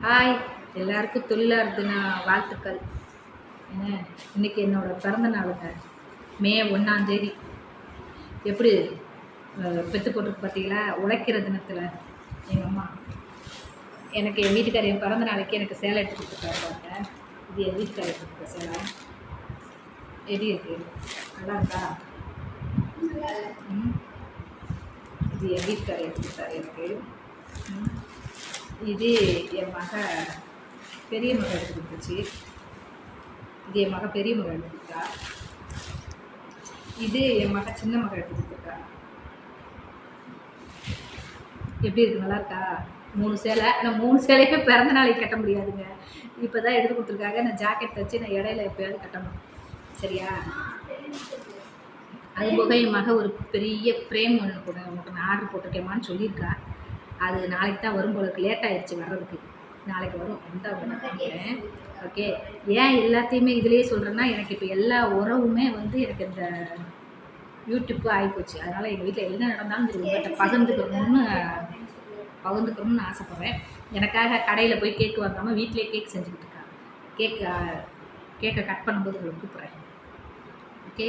Hi, எல்லாருக்கும் தொழிலாளர் தின வாழ்த்துக்கள். என்ன இன்னைக்கு என்னோட பிறந்த நாளுங்க. மே 1ஆம் தேதி. எப்படி பெத்து போட்டுருக்கு பார்த்தீங்களா? உழைக்கிற தினத்தில் எங்கள் அம்மா எனக்கு என் வீட்டுக்காரர் என் பிறந்த நாளைக்கு எனக்கு சேலை எடுத்து கொடுத்துருக்காங்க. இது என் வீட்டுக்காரர் எடுத்து கொடுத்த சேலை. எப்படி இருக்கு? நல்லா இருக்கா? இது என் வீட்டுக்காரர் எடுத்து கொடுத்தாரு எனக்கு. இது என் மக பெரிய மக எடுத்து கொடுத்துச்சு. இது என் மக பெரிய மக எடுத்து கொடுத்தா. இது என் மக சின்ன மக எடுத்து கொடுத்துருக்கா. எப்படி இருக்கு? நல்லா இருக்கா? 3 சேலை. ஆனால் 3 சேலையுமே பிறந்த நாளைக்கு கட்ட முடியாதுங்க. இப்போ தான் எடுத்து கொடுத்துருக்காங்க. நான் ஜாக்கெட் வச்சு நான் இடையில எப்போயாவது கட்டணும். சரியா? அது போக என் மக ஒரு பெரிய ஃப்ரேம் ஒன்று கூட உனக்கு நான் ஆர்டர் போட்டிருக்கேம்மான்னு சொல்லியிருக்கா. அது நாளைக்கு தான் வரும் போல இருக்கு. லேட் ஆயிடுச்சு வர்றதுக்கு. நாளைக்கு வரும். வந்து அவங்க நான் காமிக்கிறேன். ஓகே. ஏன் எல்லாத்தையுமே இதுலேயே சொல்கிறேன்னா, எனக்கு இப்போ எல்லா உறவுமே வந்து எனக்கு இந்த யூடியூப்பு ஆகிப்போச்சு. அதனால் எங்கள் வீட்டில் என்ன நடந்தாலும் இது உங்கள்கிட்ட பகிர்ந்துக்கணும்னு ஆசைப்பட்றேன். எனக்காக கடையில் போய் கேக்கு வாங்காமல் வீட்டிலே கேக் செஞ்சுக்கிட்டு இருக்காங்க. கேக்கை கட் பண்ணும்போது உங்களை கூப்பிட்றேன். ஓகே.